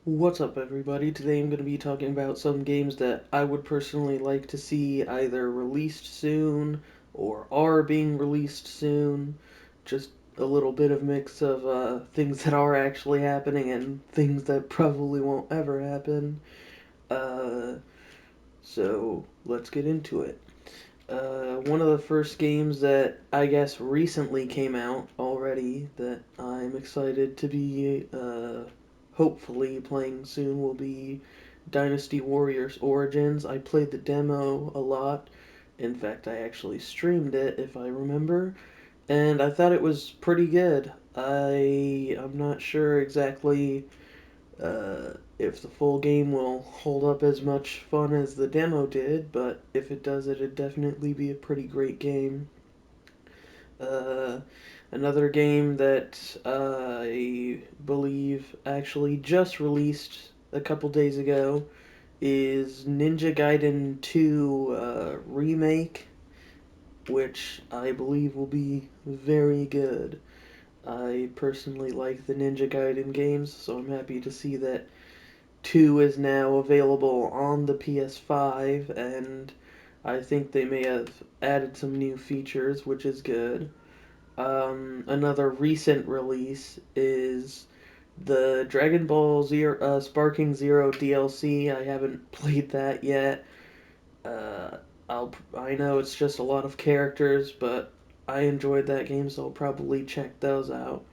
What's up, everybody? Today I'm going to be talking about some games that I would personally like to see either released soon or are being released soon. Just a little bit of mix of things that are actually happening and things that probably won't ever happen. Uh, so let's get into it. One of the first games that I guess recently came out already that I'm excited to be hopefully playing soon will be Dynasty Warriors Origins. I played the demo a lot. In fact, I actually streamed it, if I remember, and I thought it was pretty good. I'm not sure exactly if the full game will hold up as much fun as the demo did, but if it does, it'd definitely be a pretty great game. Uh, Another game that I believe actually just released a couple days ago is Ninja Gaiden 2 Remake, which I believe will be very good. I personally like the Ninja Gaiden games, so I'm happy to see that 2 is now available on the PS5, and I think they may have added some new features, which is good. Another recent release is the Dragon Ball Zero, Sparking Zero DLC. I haven't played that yet. Uh, I know it's just a lot of characters, but I enjoyed that game, so I'll probably check those out.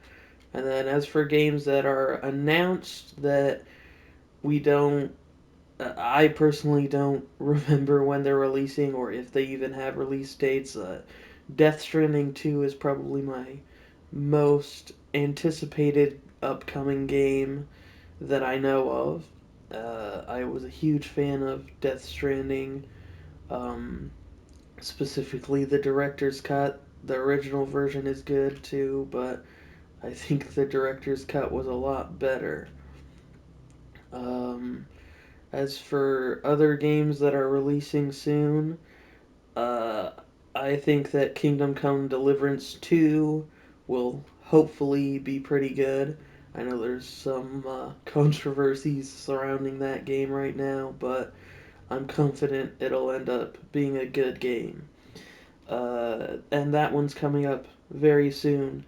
And then as for games that are announced that we don't I personally don't remember when they're releasing or if they even have release dates. Death Stranding 2 is probably my most anticipated upcoming game that I know of. I was a huge fan of Death Stranding, um, specifically the director's cut. The original version is good too, but I think the director's cut was a lot better. Um, As for other games that are releasing soon, uh, I think that Kingdom Come Deliverance 2 will hopefully be pretty good. I know there's some controversies surrounding that game right now, but I'm confident it'll end up being a good game. And that one's coming up very soon.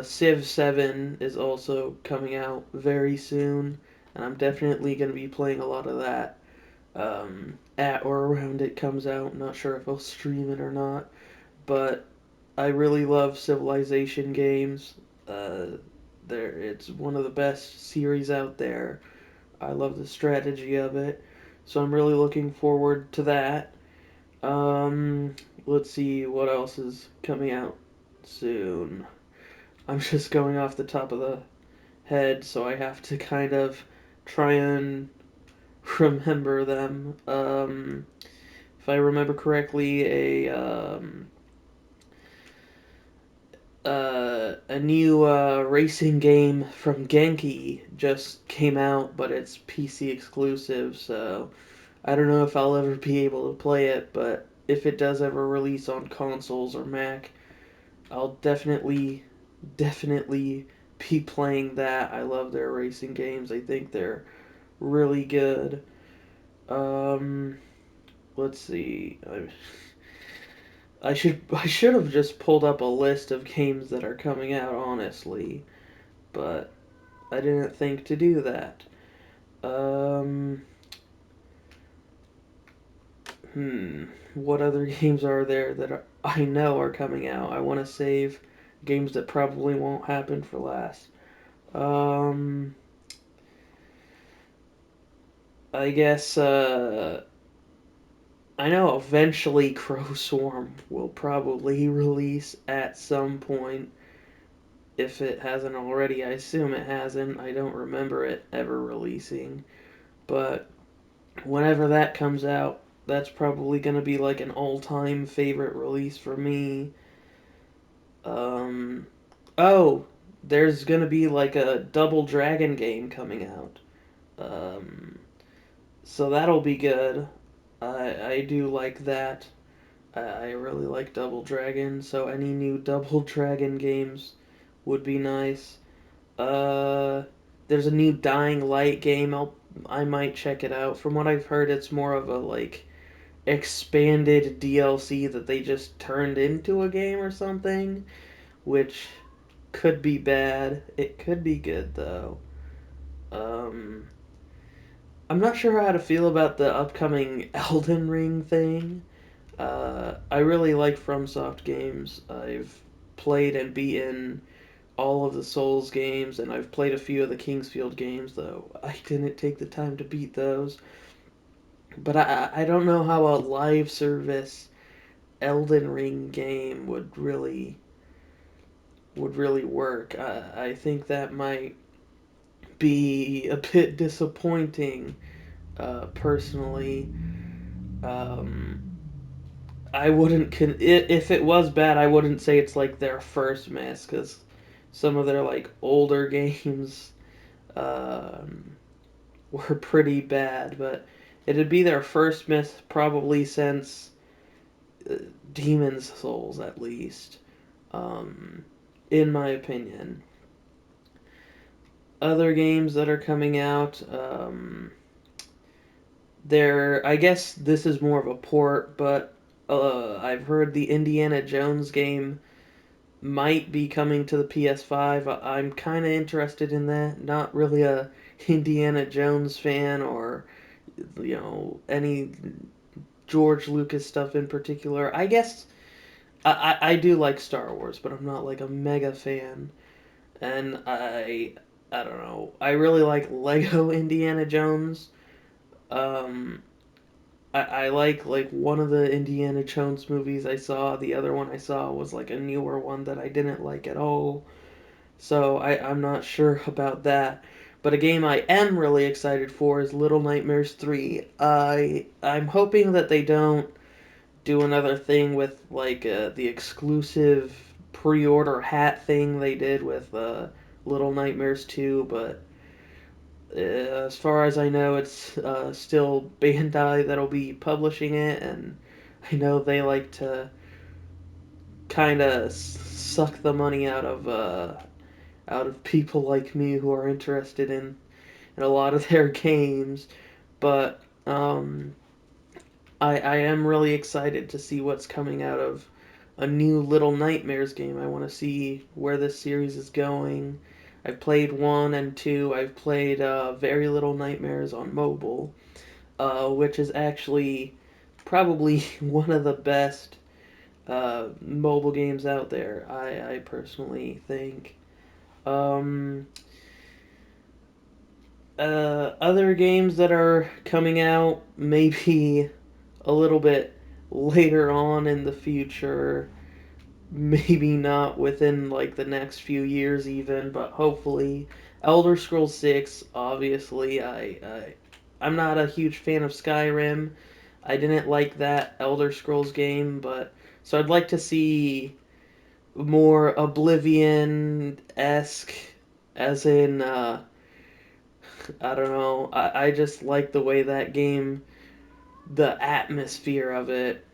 Civ 7 is also coming out very soon, and I'm definitely going to be playing a lot of that at or around it comes out. Not sure if I'll stream it or not, but I really love Civilization games. It's one of the best series out there. I love the strategy of it, so I'm really looking forward to that. Um, let's see what else is coming out soon. I'm just going off the top of the head, so I have to kind of try and remember them. If I remember correctly, a new racing game from Genki just came out, but it's PC exclusive, so I don't know if I'll ever be able to play it, but if it does ever release on consoles or Mac, I'll definitely be playing that. I love their racing games. I think they're really good. Um, let's see. I should have just pulled up a list of games that are coming out, honestly, but I didn't think to do that. Um, hmm, what other games are there that I know are coming out? I want to save games that probably won't happen for last. Um, I guess I know eventually Crow Swarm will probably release at some point if it hasn't already. I assume it hasn't. I don't remember it ever releasing. But whenever that comes out, that's probably going to be like an all time favorite release for me. Um, oh, there's going to be like a Double Dragon game coming out. Um, so that'll be good. I do like that. I really like Double Dragon, so any new Double Dragon games would be nice. Uh, there's a new Dying Light game. I might check it out. From what I've heard, it's more of a like expanded DLC that they just turned into a game or something, which could be bad. It could be good though. Um, I'm not sure how to feel about the upcoming Elden Ring thing. I really like FromSoft games. I've played and beaten all of the Souls games, and I've played a few of the Kingsfield games, though I didn't take the time to beat those. But I don't know how a live service Elden Ring game would really work. I think that might be a bit disappointing, personally. Um, I wouldn't if it was bad, I wouldn't say it's like their first miss because some of their like older games um, were pretty bad, but it'd be their first miss probably since uh, Demon's Souls, at least, um, in my opinion. Other games that are coming out, I guess this is more of a port, but I've heard the Indiana Jones game might be coming to the PS5. I'm kind of interested in that. Not really a Indiana Jones fan or any George Lucas stuff in particular. I guess I do like Star Wars, but I'm not like a mega fan. And I don't know. I really like Lego Indiana Jones. Um, I like one of the Indiana Jones movies I saw. The other one I saw was like a newer one that I didn't like at all. So I'm not sure about that. But a game I am really excited for is Little Nightmares 3. I'm hoping that they don't do another thing with like the exclusive pre-order hat thing they did with Little Nightmares 2, but as far as I know, it's still Bandai that'll be publishing it, and I know they like to kind of suck the money out of people like me who are interested in a lot of their games. But I am really excited to see what's coming out of a new Little Nightmares game. I want to see where this series is going. I've played 1 and 2. I've played Very Little Nightmares on mobile, which is actually probably one of the best mobile games out there, I personally think. Um, Other games that are coming out, maybe a little bit later on in the future, maybe not within like the next few years even, but hopefully. Elder Scrolls 6, obviously, I'm not a huge fan of Skyrim. I didn't like that Elder Scrolls game, but so I'd like to see more Oblivion-esque, as in I don't know. I just like the way that game, the atmosphere of it,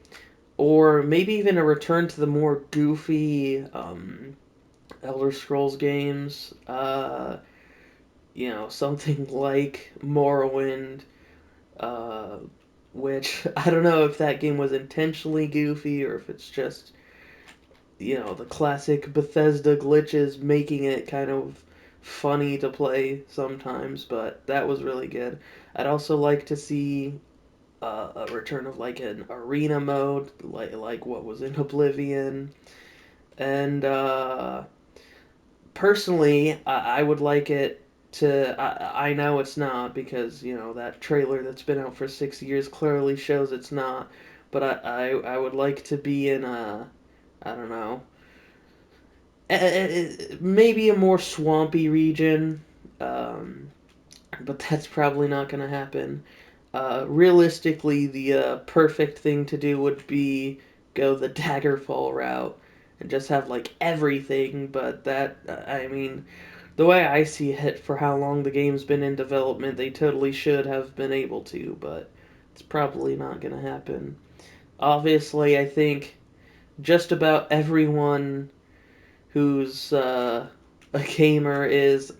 or maybe even a return to the more goofy Elder Scrolls games. Something like Morrowind, uh, which I don't know if that game was intentionally goofy or if it's just the classic Bethesda glitches making it kind of funny to play sometimes, but that was really good. I'd also like to see a return of like an arena mode, like what was in Oblivion, and personally, I would like it to. I know it's not because that trailer that's been out for 6 years clearly shows it's not, but I would like to be in a I don't know maybe a more swampy region, um, but that's probably not going to happen. Realistically, the perfect thing to do would be go the Daggerfall route and just have like everything. But that, I mean, the way I see it, for how long the game's been in development, they totally should have been able to, but it's probably not going to happen. Obviously, I think just about everyone who's a gamer is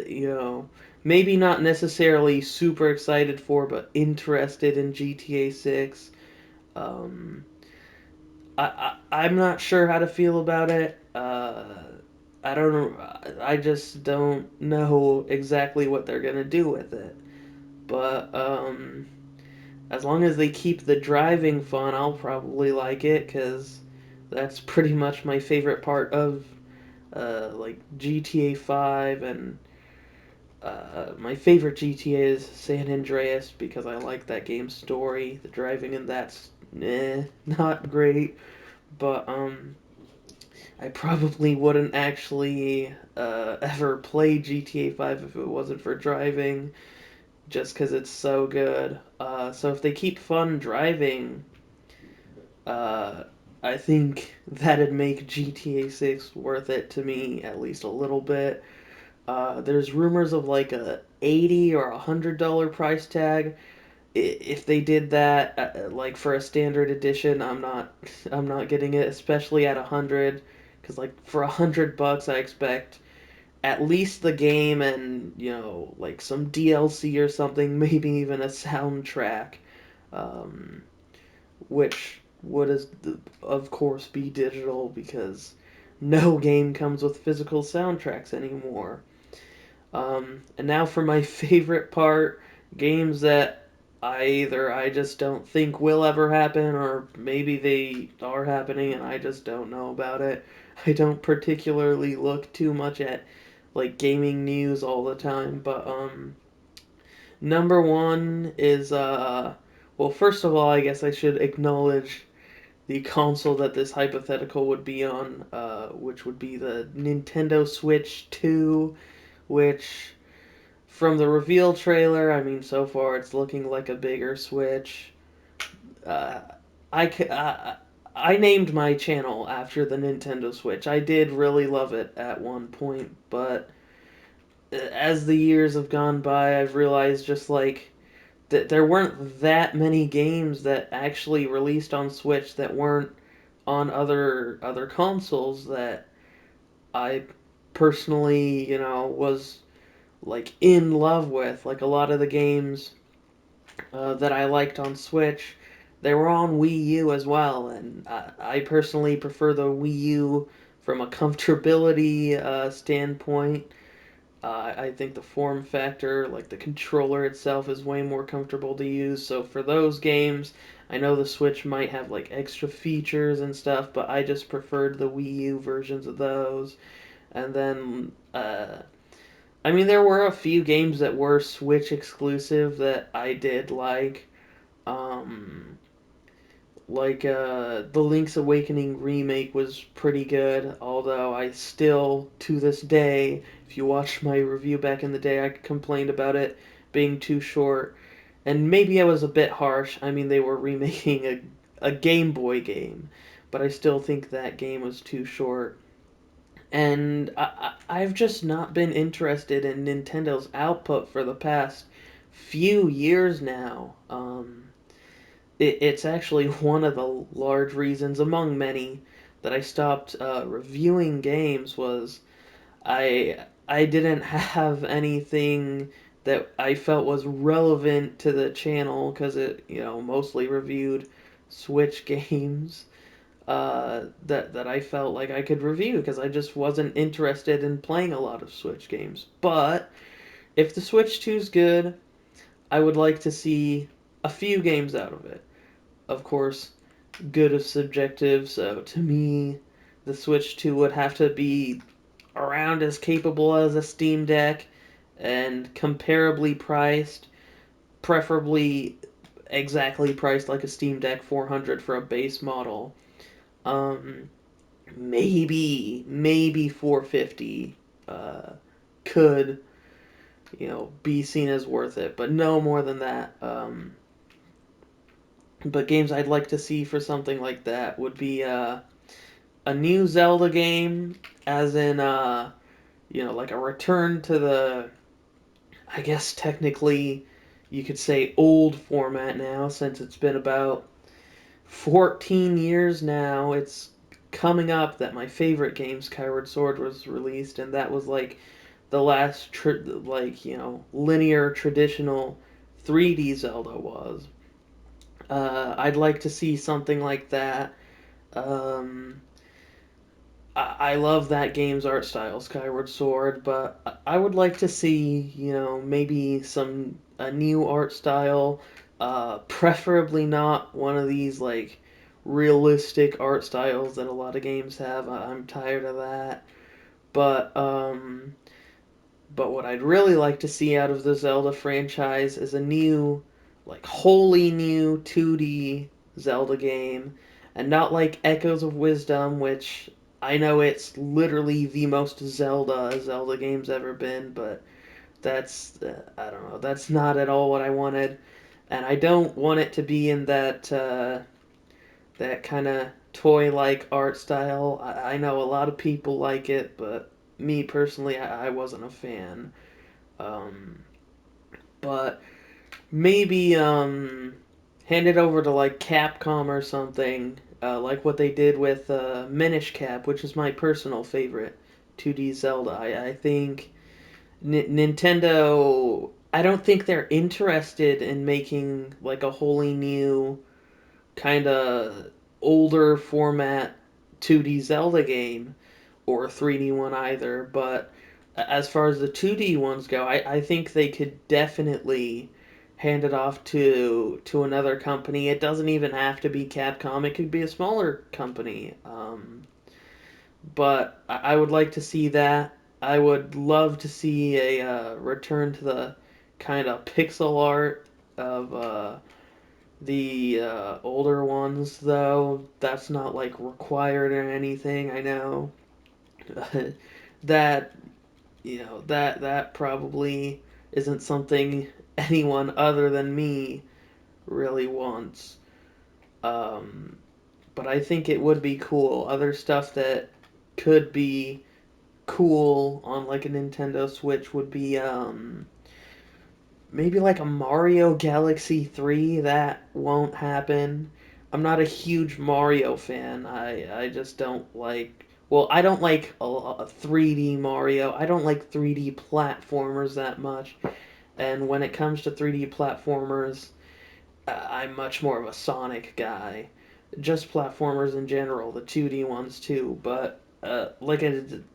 you know, maybe not necessarily super excited for, but interested in GTA 6. Um, I'm not sure how to feel about it. I don't know. I just don't know exactly what they're gonna do with it. But as long as they keep the driving fun, I'll probably like it because that's pretty much my favorite part of like GTA 5 and my favorite GTA is San Andreas because I like that game's story. The driving in that's not great, but I probably wouldn't actually ever play GTA 5 if it wasn't for driving, just because it's so good. So if they keep fun driving, uh, I think that'd make GTA 6 worth it to me at least a little bit. There's rumors of like a $80 or $100 price tag. If they did that, like for a standard edition, I'm not getting it, especially at 100, because like for $100, I expect at least the game and like some DLC or something, maybe even a soundtrack, um, which would of course be digital because no game comes with physical soundtracks anymore. And now for my favorite part, games that I just don't think will ever happen, or maybe they are happening and I just don't know about it. I don't particularly look too much at like gaming news all the time, but number one is well, first of all, I guess I should acknowledge the console that this hypothetical would be on, which would be the Nintendo Switch 2, which from the reveal trailer, I mean, so far it's looking like a bigger Switch. Uh, I named my channel after the Nintendo Switch. I did really love it at one point, but as the years have gone by, I've realized just like that there weren't that many games that actually released on Switch that weren't on other consoles that I personally, was like in love with. Like a lot of the games that I liked on Switch, they were on Wii U as well, and I personally prefer the Wii U from a comfortability standpoint. I think the form factor, like the controller itself, is way more comfortable to use. So for those games, I know the Switch might have like extra features and stuff, but I just preferred the Wii U versions of those. And then I mean, there were a few games that were Switch exclusive that I did Um, the Link's Awakening remake was pretty good, although I still, to this day, if you watched my review back in the day, I complained about it being too short. And maybe I was a bit harsh. I mean, they were remaking a Game Boy game, but I still think that game was too short. And I've just not been interested in Nintendo's output for the past few years now. It's actually one of the large reasons, among many, that I stopped reviewing games was I didn't have anything that I felt was relevant to the channel because it mostly reviewed Switch games that I felt like I could review because I just wasn't interested in playing a lot of Switch games. But if the Switch 2 is good, I would like to see a few games out of it. Of course, good is subjective, so to me, the Switch 2 would have to be around as capable as a Steam Deck and comparably priced, preferably exactly priced like a Steam Deck 400 for a base model. Um, maybe 450 uh, could be seen as worth it, but no more than that. But games I'd like to see for something like that would be a new Zelda game, as in like a return to the, I guess technically you could say old format now, since it's been about 14 years now. It's coming up that my favorite game, Skyward Sword, was released, and that was like the last linear traditional 3D Zelda was. I'd like to see something like that. Um, I love that game's art style, Skyward Sword, but I would like to see, maybe some a new art style, preferably not one of these like realistic art styles that a lot of games have. I'm tired of that. But but what I'd really like to see out of the Zelda franchise is a new, like wholly new 2D Zelda game, and not like Echoes of Wisdom, which I know it's literally the most Zelda a Zelda game's ever been, but that's I don't know, that's not at all what I wanted, and I don't want it to be in that kind of toy-like art style. I know a lot of people like it, but me personally, I wasn't a fan. Um, but maybe hand it over to like Capcom or something, like what they did with Minish Cap, which is my personal favorite 2D Zelda. I think Nintendo. I don't think they're interested in making like a wholly new kind of older format 2D Zelda game or a 3D one either, but as far as the 2D ones go, I think they could definitely hand it off to another company. It doesn't even have to be Capcom. It could be a smaller company. But I would like to see that. I would love to see a return to the kind of pixel art of the older ones, though. That's not like required or anything. I know that that probably isn't something anyone other than me really wants. Um, but I think it would be cool. Other stuff that could be cool on like a Nintendo Switch would be maybe like a Mario Galaxy 3. That won't happen. I'm not a huge Mario fan. I just don't like. Well, I don't like a 3D Mario. I don't like 3D platformers that much. And when it comes to 3D platformers, I'm much more of a Sonic guy. Just platformers in general, the 2D ones too. But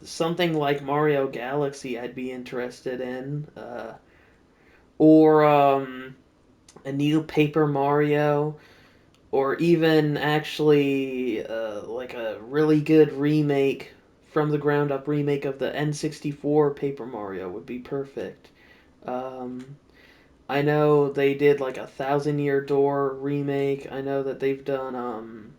something like Mario Galaxy, I'd be interested in. Or a new Paper Mario, or even actually like a really good remake from the ground up remake of the N64 Paper Mario would be perfect. Um, I know they did like a Thousand Year Door remake. I know that they've done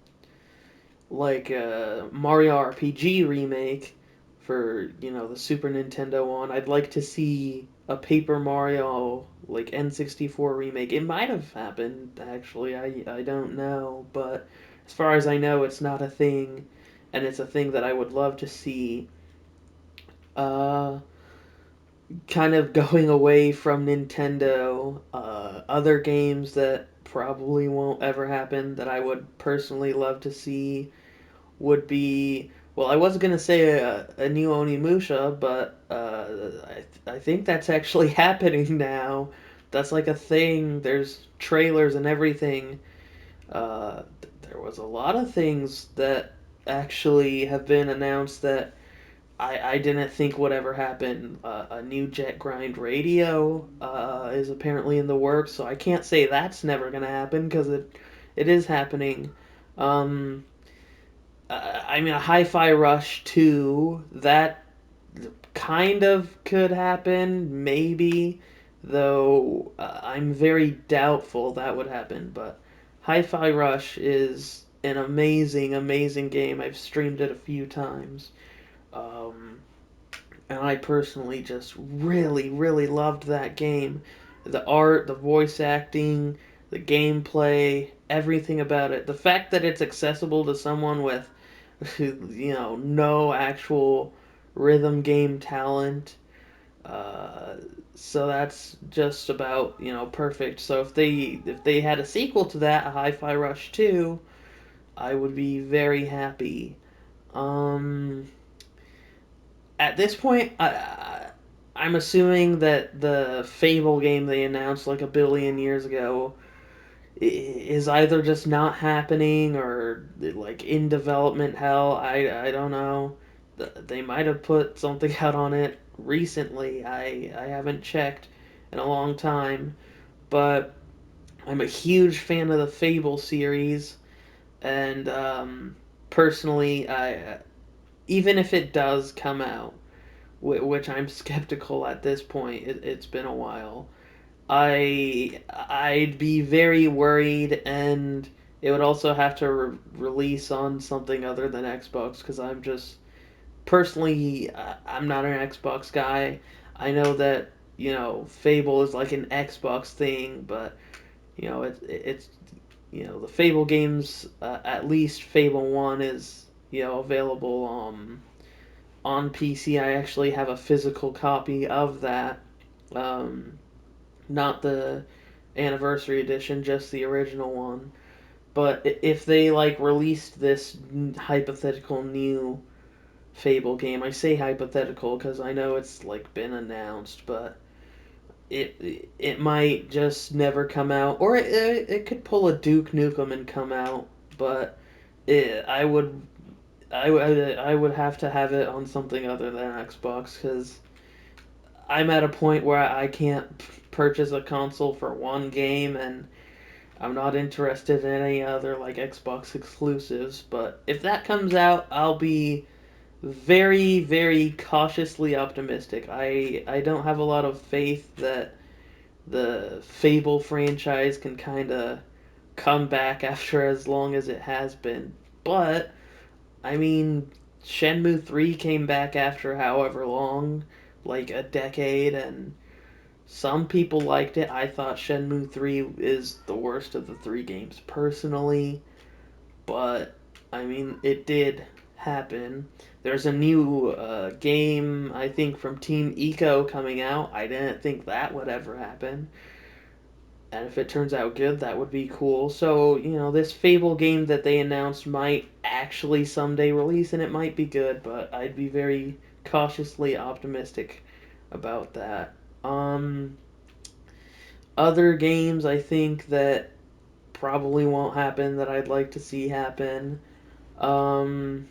like a Mario RPG remake for the Super Nintendo one. I'd like to see a Paper Mario like N64 remake. It might have happened actually. I don't know, but as far as I know, it's not a thing, and it's a thing that I would love to see. Uh, Kind of going away from Nintendo, other games that probably won't ever happen that I would personally love to see would be, well, I was gonna say a new Onimusha, but I think that's actually happening now. That's like a thing. There's trailers and everything. There was a lot of things that actually have been announced that I didn't think would ever happen. A new Jet Grind radio is apparently in the works, so I can't say that's never gonna happen because it is happening. Um, I mean, a Hi-Fi Rush 2, that kind of could happen, maybe, though I'm very doubtful that would happen. But Hi-Fi Rush is an amazing, amazing game. I've streamed it a few times. Um, and I personally just really, really loved that game. The art, the voice acting, the gameplay, everything about it. The fact that it's accessible to someone with, no actual rhythm game talent. Uh, so that's just about perfect. So if they had a sequel to that, a Hi-Fi Rush 2, I would be very happy. Um, at this point, I'm assuming that the Fable game they announced like a billion years ago is either just not happening or like in development hell. I don't know. They might have put something out on it recently. I haven't checked in a long time, but I'm a huge fan of the Fable series, and personally, I even if it does come out, which I'm skeptical at this point. It's been a while. I'd be very worried, and it would also have to release on something other than Xbox because I'm just personally I'm not an Xbox guy. I know that Fable is like an Xbox thing, but it's the Fable games. At least Fable One is available on PC. I actually have a physical copy of that. Um, Not the anniversary edition, just the original one. But if they like released this hypothetical new Fable game, I say hypothetical because I know it's like been announced, but it might just never come out, or it could pull a Duke Nukem and come out. But I would I would have to have it on something other than Xbox because I'm at a point where I can't purchase a console for one game, and I'm not interested in any other like Xbox exclusives. But if that comes out, I'll be very, very cautiously optimistic. I don't have a lot of faith that the Fable franchise can kind of come back after as long as it has been. But I mean, Shenmue 3 came back after however long, like a decade, and some people liked it. I thought Shenmue 3 is the worst of the three games personally, but I mean, it did happen. There's a new game, I think, from Team Eco coming out. I didn't think that would ever happen. And if it turns out good, that would be cool. So, this Fable game that they announced might actually someday release, and it might be good, but I'd be very cautiously optimistic about that. Um, Other games I think that probably won't happen that I'd like to see happen. Um,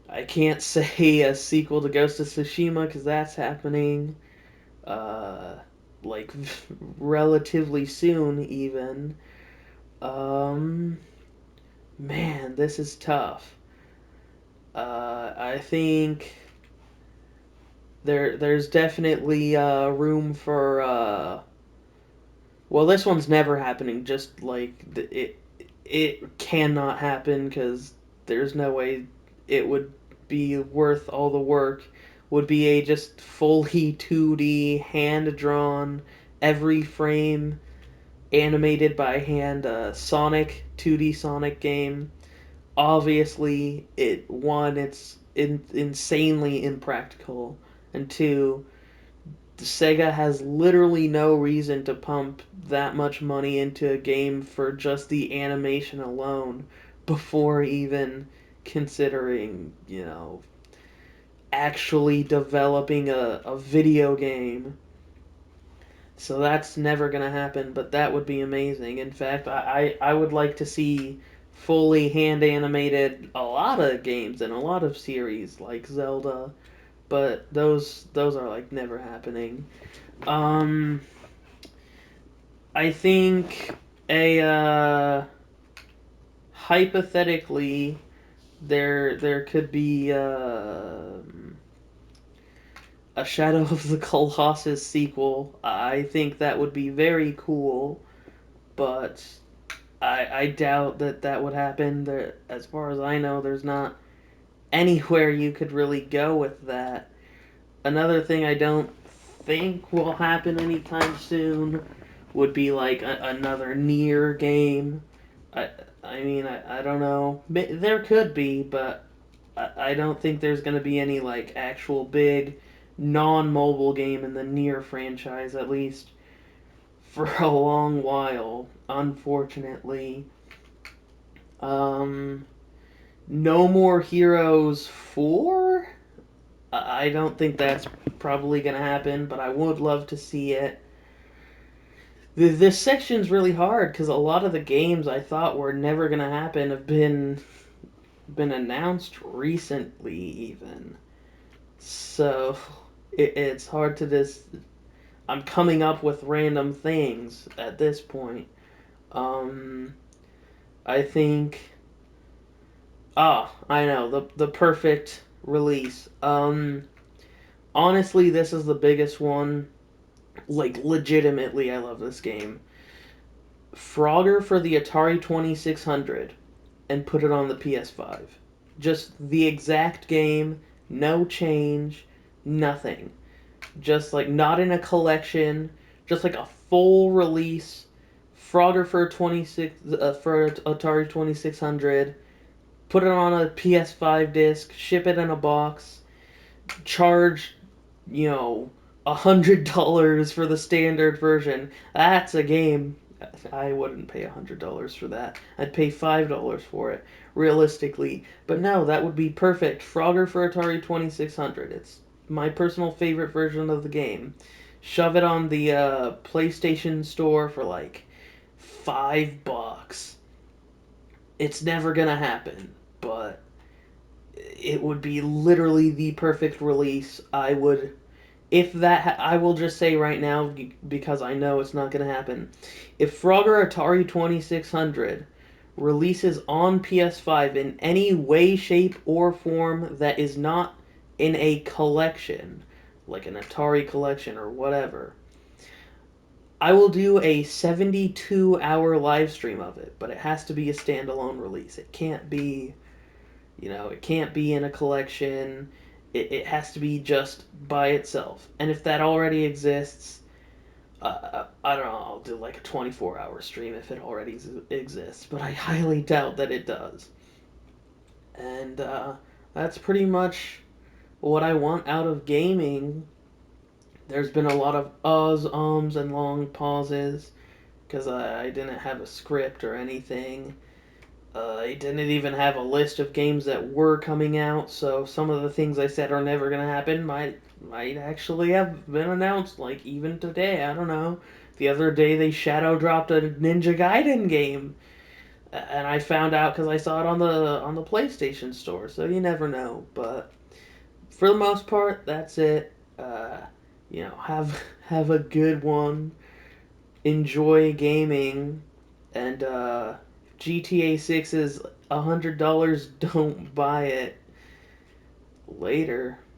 I can't say a sequel to Ghost of Tsushima because that's happening uh, like relatively soon, even. Um, Man, this is tough. I think there's definitely room for well, this one's never happening. Just like it cannot happen because there's no way it would be worth all the work. Would be a just fully 2D hand drawn, every frame animated by hand Sonic 2D Sonic game. Obviously, it's insanely impractical, and two, Sega has literally no reason to pump that much money into a game for just the animation alone before even considering, actually developing a video game. So that's never going to happen, but that would be amazing. In fact, I would like to see fully hand animated a lot of games and a lot of series like Zelda, but those are like never happening. Um, I think a hypothetically there could be a Shadow of the Colossus sequel. I think that would be very cool, but I doubt that that would happen. There, as far as I know, there's not anywhere you could really go with that. Another thing I don't think will happen anytime soon would be like another near game. I I mean I don't know. There could be, but I don't think there's gonna be any like actual big non-mobile game in the near franchise, at least for a long while. Unfortunately, um, No More Heroes 4. I don't think that's isn't probably going to happen, but I would love to see it. This section's really hard because a lot of the games I thought were never going to happen have been announced recently, even. So it's hard to just. I'm coming up with random things at this point. Um, I think. I know the perfect release. Honestly, this is the biggest one. Like legitimately, I love this game. Frogger for the Atari 2600 and put it on the PS5. Just the exact game, no change, nothing. Just like not in a collection, just like a full release. Frogger for 26 for Atari 2600. Put it on a PS5 disc, ship it in a box, charge, you know, $100 for the standard version. That's a game. I wouldn't pay $100 for that. I'd pay $5 for it, realistically. But no, that would be perfect. Frogger for Atari 2600. It's my personal favorite version of the game. Shove it on the PlayStation Store for like $5. It's never gonna happen, but it would be literally the perfect release. I would, if that, I will just say right now because I know it's not going to happen. If Frogger Atari 2600 releases on PS5 in any way, shape, or form that is not in a collection, like an Atari collection or whatever, I will do a 72-hour live stream of it, but it has to be a standalone release. It can't be, it can't be in a collection. It has to be just by itself. And if that already exists, I don't know, I'll do like a 24-hour stream if it already exists, but I highly doubt that it does. And that's pretty much what I want out of gaming. There's been a lot of uhs, ums, and long pauses because I didn't have a script or anything. I didn't even have a list of games that were coming out, so some of the things I said are never gonna happen might actually have been announced. Like even today, I don't know. The other day they shadow dropped a Ninja Gaiden game, and I found out because I saw it on the PlayStation Store. So you never know. But for the most part, that's it. Have a good one. Enjoy gaming, and GTA 6 is $100. Don't buy it. Later.